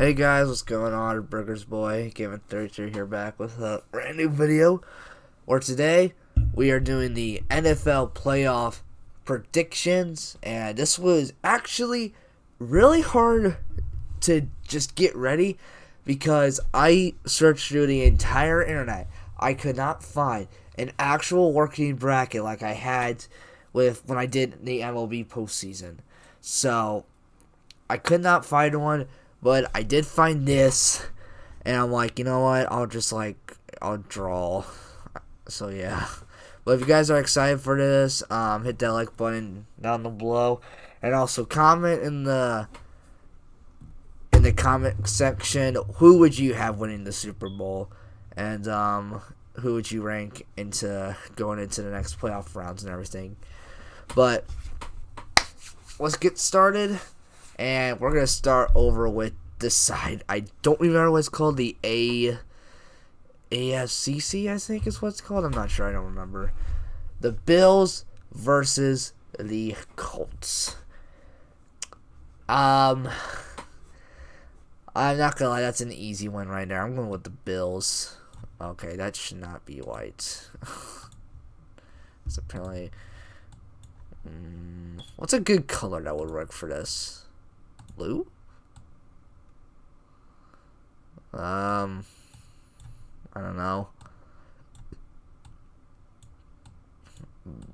Hey guys, what's going on? Burgers Boy, Game of 33 here back with a brand new video. Where today we are doing the NFL playoff predictions, and this was actually really hard to just get ready because I searched through the entire internet. I could not find an actual working bracket like I had with when I did the MLB postseason. So I could not find one. But I did find this, and I'm like, you know what, I'll draw. So yeah. But if you guys are excited for this, hit that like button down below. And also comment in the comment section, who would you have winning the Super Bowl? And who would you rank into going into the next playoff rounds and everything. But let's get started. And we're going to start over with this side. I don't remember what it's called. The AFCC, I think is what it's called. I'm not sure. I don't remember. The Bills versus the Colts. I'm not going to lie. That's an easy one right there. I'm going with the Bills. Okay, that should not be white. It's apparently... what's a good color that would work for this? Blue? I don't know.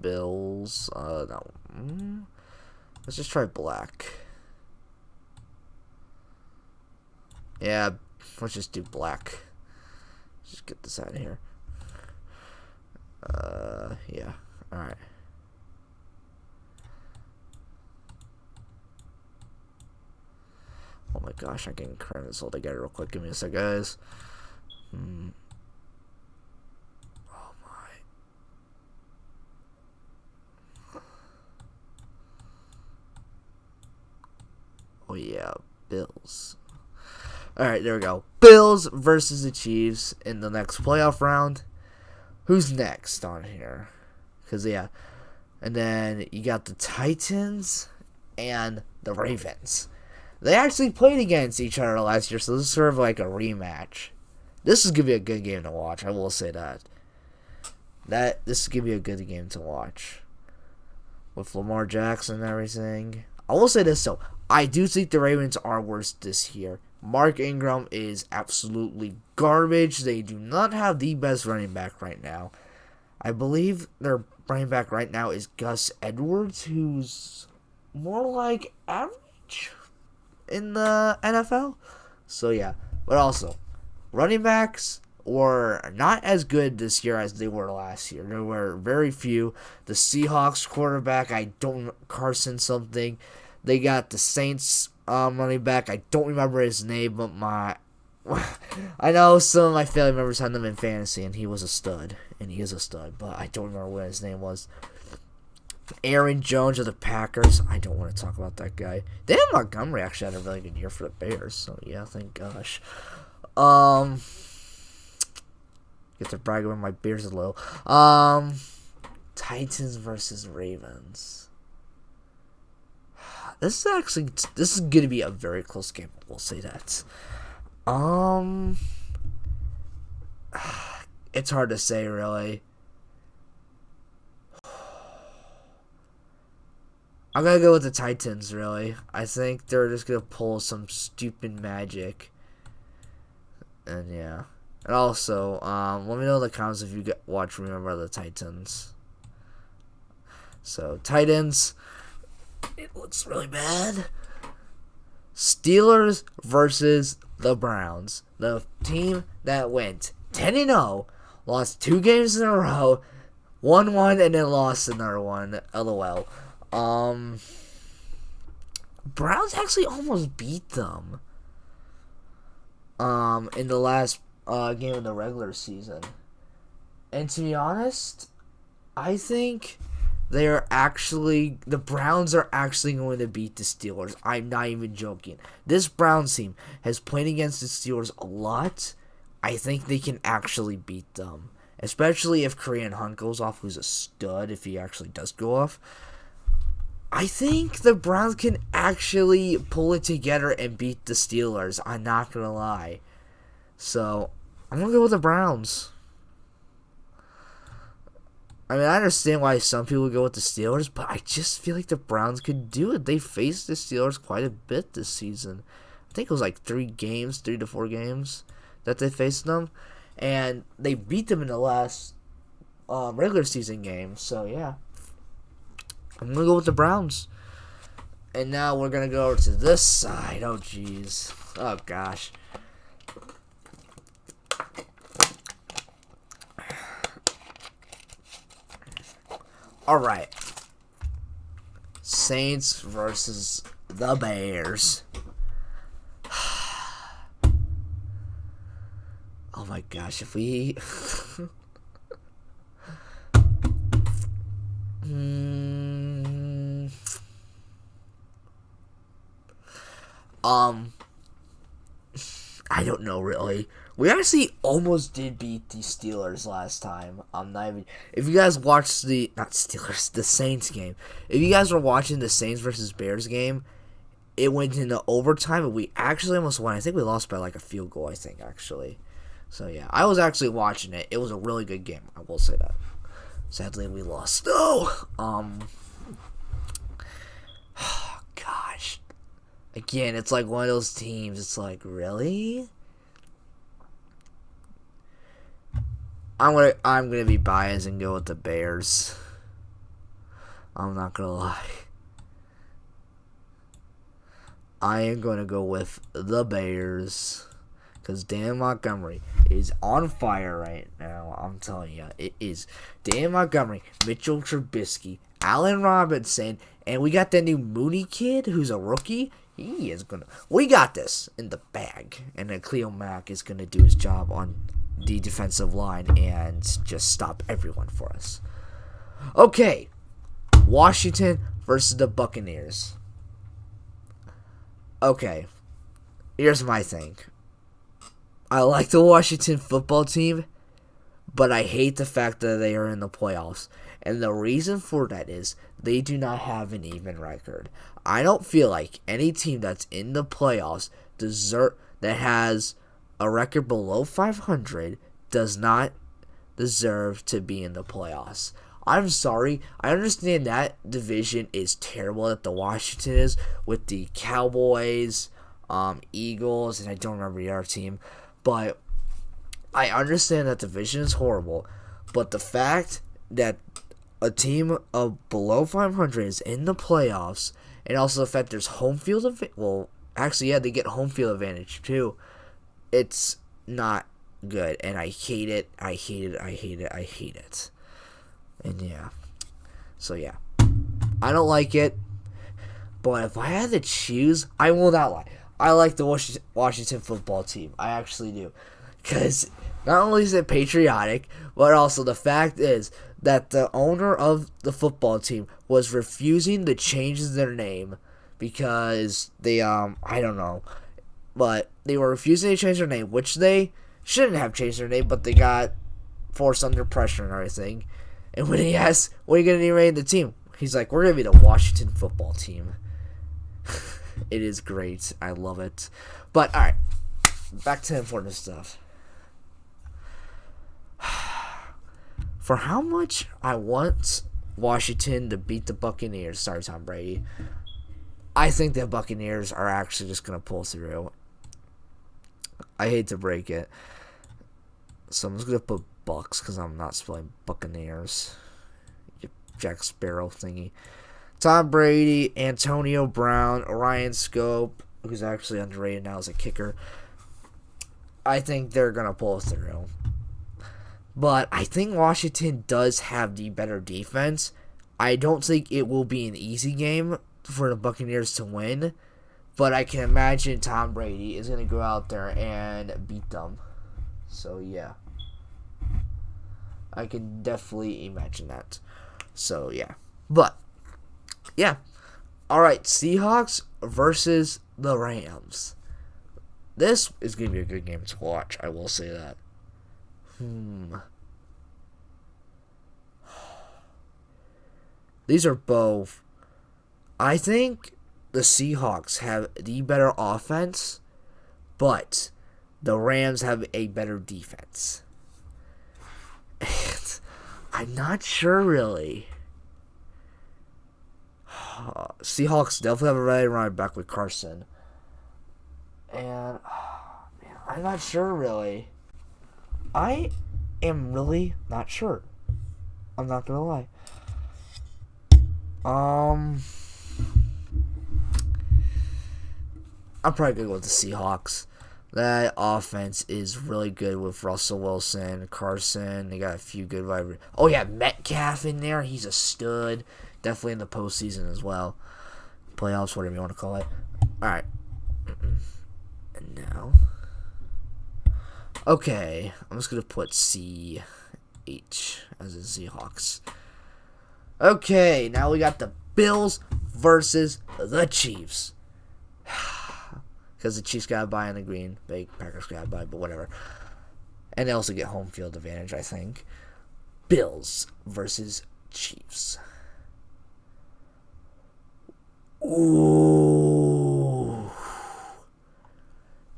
Bills. No. Let's just try black. Yeah, let's just do black. Just get this out of here. Yeah. All right. Oh my gosh, I can cram this all together real quick. Give me a sec, guys. Oh my. Oh yeah, Bills. Alright, there we go. Bills versus the Chiefs in the next playoff round. Who's next on here? Because, yeah. And then you got the Titans and the Ravens. They actually played against each other last year, so this is sort of like a rematch. This is going to be a good game to watch, I will say that. This is going to be a good game to watch. With Lamar Jackson and everything. I will say this, though. I do think the Ravens are worse this year. Mark Ingram is absolutely garbage. They do not have the best running back right now. I believe their running back right now is Gus Edwards, who's more like average in the NFL. So yeah, but also running backs were not as good this year as they were last year. There were very few. The Seahawks quarterback, Carson something. They got the Saints running back. I don't remember his name, but I know some of my family members had him in fantasy, and he was a stud, and he is a stud, but I don't remember what his name was. Aaron Jones of the Packers. I don't want to talk about that guy. Dan Montgomery actually had a really good year for the Bears. So, yeah, thank gosh. Get to brag about my Bears a little. Titans versus Ravens. This is going to be a very close game. We'll say that. It's hard to say, really. I'm going to go with the Titans, really. I think they're just going to pull some stupid magic. And, yeah. And also, let me know in the comments if you remember the Titans. So, Titans. It looks really bad. Steelers versus the Browns. The team that went 10-0, lost 2 games in a row, won one, and then lost another one. LOL. Browns actually almost beat them in the last game of the regular season. And to be honest, I think the Browns are actually going to beat the Steelers. I'm not even joking. This Browns team has played against the Steelers a lot. I think they can actually beat them. Especially if Kareem Hunt goes off, who's a stud if he actually does go off. I think the Browns can actually pull it together and beat the Steelers. I'm not going to lie. So, I'm going to go with the Browns. I mean, I understand why some people go with the Steelers, but I just feel like the Browns could do it. They faced the Steelers quite a bit this season. I think it was like 3 to 4 games that they faced them. And they beat them in the last regular season game. So, yeah. I'm going to go with the Browns. And now we're going to go over to this side. Oh, jeez. Oh, gosh. Alright. Saints versus the Bears. Oh my gosh, if we... I don't know really. We actually almost did beat the Steelers last time. I'm not even. If you guys watched the Saints game. If you guys were watching the Saints versus Bears game, it went into overtime and we actually almost won. I think we lost by like a field goal. I think actually. So yeah, I was actually watching it. It was a really good game. I will say that. Sadly, we lost. Oh, gosh. Again, it's like one of those teams. It's like, really? I'm gonna be biased and go with the Bears. I'm not gonna lie. I am gonna go with the Bears. Because Dan Montgomery is on fire right now. I'm telling you, it is. Dan Montgomery, Mitchell Trubisky, Allen Robinson, and we got that new Mooney kid who's a rookie. He is gonna. We got this in the bag, and then Cleo Mack is gonna do his job on the defensive line and just stop everyone for us. Okay, Washington versus the Buccaneers. Okay, here's my thing. I like the Washington football team, but I hate the fact that they are in the playoffs. And the reason for that is they do not have an even record. I don't feel like any team that's in the playoffs that has a record below 500 does not deserve to be in the playoffs. I'm sorry. I understand that division is terrible that the Washington is with the Cowboys, Eagles, and I don't remember the other team. But I understand that division is horrible. But the fact that a team of below 500 is in the playoffs, and also the fact there's home field advantage. Well, actually, yeah, they get home field advantage too. It's not good, and I hate it. I hate it. I hate it. I hate it. And yeah, so yeah, I don't like it. But if I had to choose, I will not lie. I like the Washington football team. I actually do. Because not only is it patriotic, but also the fact is that the owner of the football team was refusing to change their name because they, I don't know. But they were refusing to change their name, which they shouldn't have changed their name, but they got forced under pressure and everything. And when he asked, what are you going to name the team? He's like, we're going to be the Washington football team. It is great. I love it. But, alright. Back to important stuff. For how much I want Washington to beat the Buccaneers, sorry, Tom Brady, I think the Buccaneers are actually just going to pull through. I hate to break it. So I'm just going to put Bucks because I'm not spelling Buccaneers. Jack Sparrow thingy. Tom Brady, Antonio Brown, Ryan Scope, who's actually underrated now as a kicker. I think they're going to pull through. But I think Washington does have the better defense. I don't think it will be an easy game for the Buccaneers to win. But I can imagine Tom Brady is going to go out there and beat them. So, yeah. I can definitely imagine that. So, yeah. But, yeah. Alright, Seahawks versus the Rams. This is going to be a good game to watch. I will say that. These are both. I think the Seahawks have the better offense, but the Rams have a better defense. And I'm not sure, really. Seahawks definitely have a ready running back with Carson. And, man, I'm not sure, really. I am really not sure. I'm not gonna lie. I'm probably gonna go with the Seahawks. That offense is really good with Russell Wilson, Carson. They got a few good wide. Oh yeah, Metcalf in there. He's a stud. Definitely in the postseason as well. Playoffs, whatever you want to call it. All right. And now, okay, I'm just gonna put CH as in Seahawks. Okay, now we got the Bills versus the Chiefs. Because the Chiefs got to buy on the green. The Packers got to buy, but whatever. And they also get home field advantage, I think. Bills versus Chiefs. Ooh.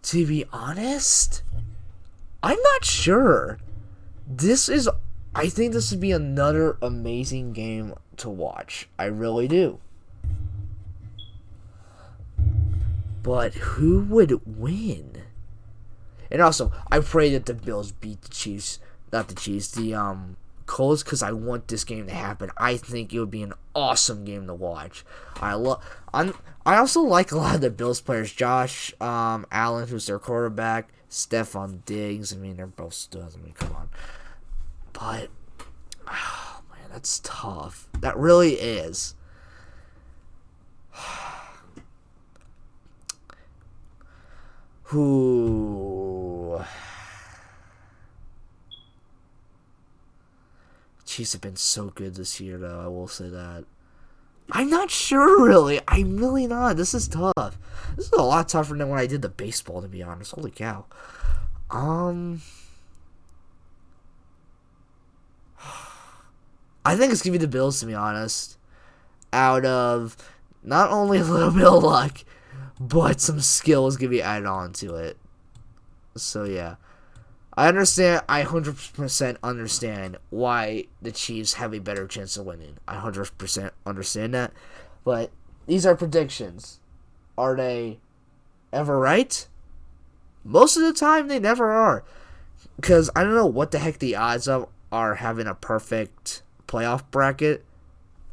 To be honest, I'm not sure. I think this would be another amazing game to watch. I really do. But who would win? And also, I pray that the Bills beat the Chiefs. Not the Chiefs, the Colts, because I want this game to happen. I think it would be an awesome game to watch. I also like a lot of the Bills players. Josh Allen, who's their quarterback. Stephon Diggs. I mean, they're both studs. I mean, come on. But, oh man, that's tough. That really is. Who? Chiefs have been so good this year, though. I will say that. I'm not sure, really. I'm really not. This is tough. This is a lot tougher than when I did the baseball, to be honest. Holy cow. I think it's gonna be the Bills, to be honest. Out of not only a little bit of luck, but some skill is going to be added on to it. So, yeah. I 100% understand why the Chiefs have a better chance of winning. I 100% understand that. But these are predictions. Are they ever right? Most of the time, they never are. Because I don't know what the heck the odds of are having a perfect playoff bracket.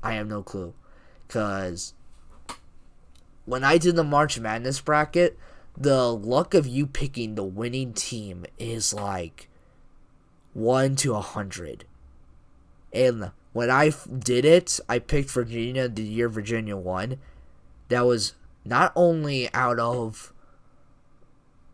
I have no clue. Because when I did the March Madness bracket, the luck of you picking the winning team is like 1 to 100. And when I did it, I picked Virginia the year Virginia won. That was not only out of...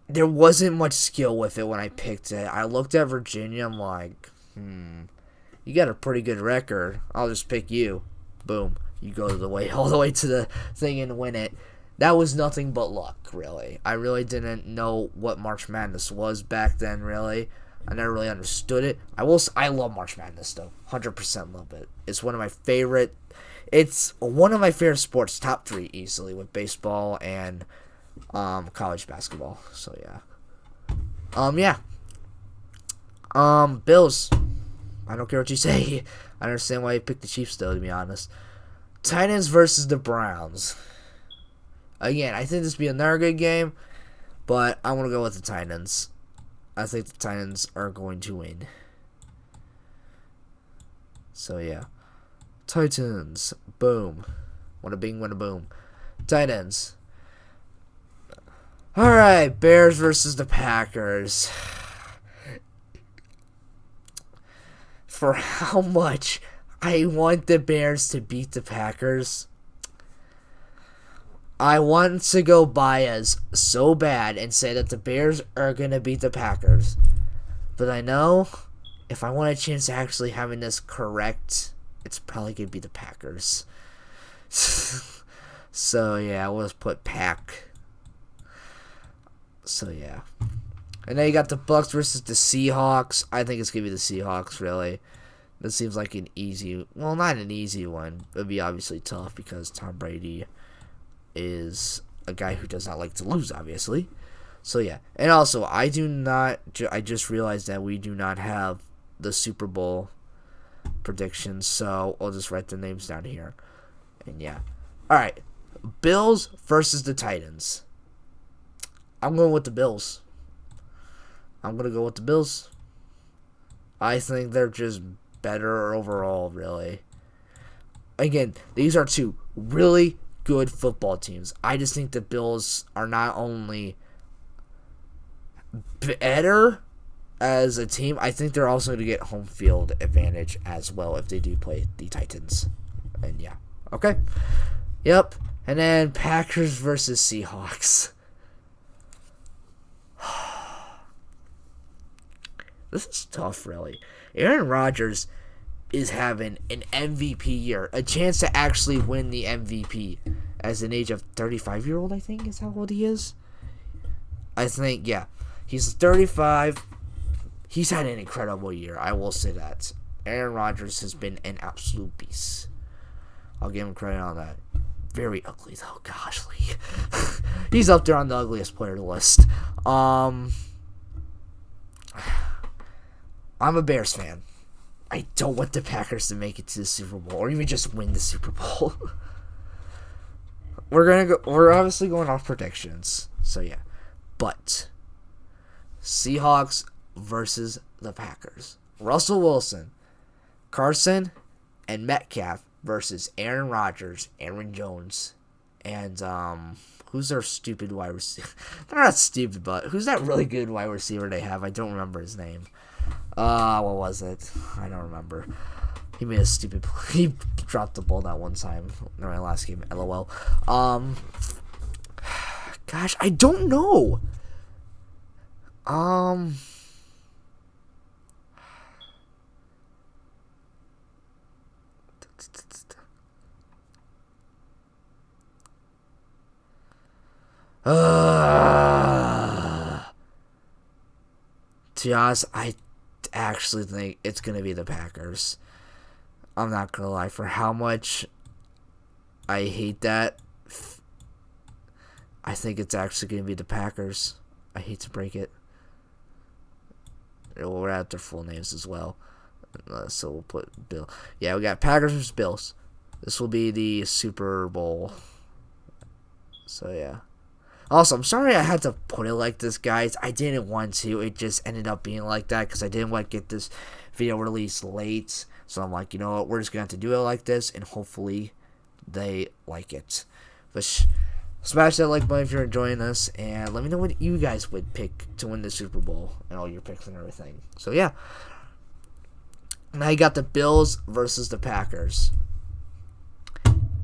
There wasn't much skill with it when I picked it. I looked at Virginia, I'm like, you got a pretty good record. I'll just pick you. Boom. You go all the way to the thing and win it. That was nothing but luck, really. I really didn't know what March Madness was back then, really. I never really understood it. I love March Madness, though. 100% love it. It's one of my favorite sports, top 3 easily, with baseball and college basketball. So, yeah. Bills. I don't care what you say. I understand why you picked the Chiefs, though, to be honest. Titans versus the Browns. Again, I think this will be another good game, but I want to go with the Titans. I think the Titans are going to win. So, yeah. Titans. Boom. What a bing, what a boom. Titans. Alright, Bears versus the Packers. For how much I want the Bears to beat the Packers, I want to go bias so bad and say that the Bears are going to beat the Packers. But I know if I want a chance of actually having this correct, it's probably going to be the Packers. So, yeah, we'll just put Pack. So, yeah. And then you got the Bucks versus the Seahawks. I think it's going to be the Seahawks, really. This seems like an easy, well, not an easy one. It would be obviously tough because Tom Brady is a guy who does not like to lose, obviously. So, yeah. And also, I just realized that we do not have the Super Bowl predictions, so I'll just write the names down here. And, yeah. Alright. Bills versus the Titans. I'm going with the Bills. I'm going to go with the Bills. I think they're just better overall, really. Again, these are two really good football teams. I just think the Bills are not only better as a team, I think they're also going to get home field advantage as well if they do play the Titans. And yeah. Okay. Yep. And then Packers versus Seahawks. This is tough, really. Aaron Rodgers is having an MVP year, a chance to actually win the MVP as an age of 35-year-old, I think is how old he is. I think, yeah. He's 35. He's had an incredible year, I will say that. Aaron Rodgers has been an absolute beast. I'll give him credit on that. Very ugly, though. Gosh, Lee. He's up there on the ugliest player list. I'm a Bears fan. I don't want the Packers to make it to the Super Bowl or even just win the Super Bowl. We're obviously going off predictions. So yeah. But Seahawks versus the Packers. Russell Wilson, Carson, and Metcalf versus Aaron Rodgers, Aaron Jones, and who's their stupid wide receiver? They're not stupid, but who's that really good wide receiver they have? I don't remember his name. What was it? I don't remember. He made a stupid play. He dropped the ball that one time in my last game. LOL. Gosh, I don't know. To be honest, I actually think it's going to be the Packers. I'm not going to lie. For how much I hate that, I think it's actually going to be the Packers. I hate to break it. We'll add their full names as well. So we'll put Bill. Yeah, we got Packers versus Bills. This will be the Super Bowl. So, yeah. Also, I'm sorry I had to put it like this, guys. I didn't want to. It just ended up being like that because I didn't want to get this video released late. So I'm like, you know what? We're just going to have to do it like this, and hopefully they like it. But smash that like button if you're enjoying this, and let me know what you guys would pick to win the Super Bowl and all your picks and everything. So, yeah. Now you got the Bills versus the Packers.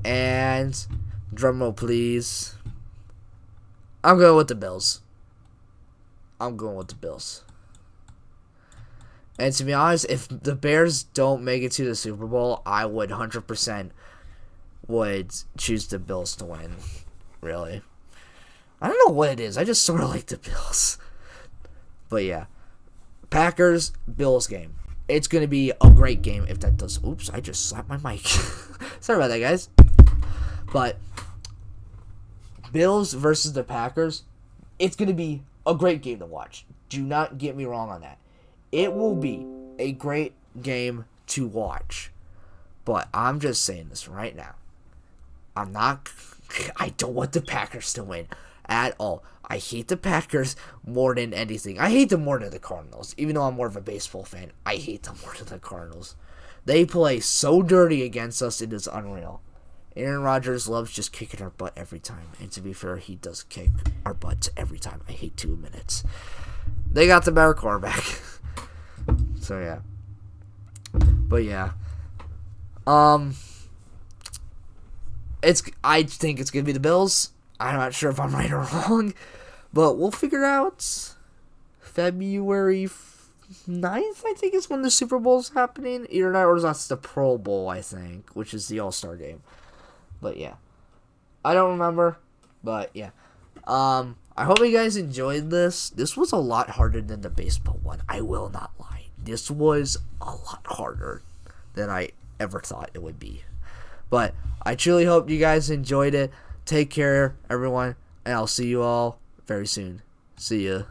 And, drumroll please. I'm going with the Bills. And to be honest, if the Bears don't make it to the Super Bowl, I would 100% would choose the Bills to win. Really. I don't know what it is. I just sort of like the Bills. But yeah. Packers, Bills game. It's going to be a great game if that does. Oops, I just slapped my mic. Sorry about that, guys. But Bills versus the Packers, it's going to be a great game to watch. Do not get me wrong on that. It will be a great game to watch. But I'm just saying this right now. I don't want the Packers to win at all. I hate the Packers more than anything. I hate them more than the Cardinals. Even though I'm more of a baseball fan, I hate them more than the Cardinals. They play so dirty against us, it is unreal. Aaron Rodgers loves just kicking our butt every time. And to be fair, he does kick our butts every time. I hate 2 minutes. They got the better quarterback. So, yeah. But, yeah. I think it's going to be the Bills. I'm not sure if I'm right or wrong. But we'll figure out February 9th, I think, is when the Super Bowl's happening. Either that or that's the Pro Bowl, I think, which is the All-Star game. But yeah, I don't remember, but yeah. I hope you guys enjoyed this. This was a lot harder than the baseball one. I will not lie. This was a lot harder. than I ever thought it would be. But I truly hope you guys enjoyed it. Take care, everyone, and I'll see you all very soon. See ya.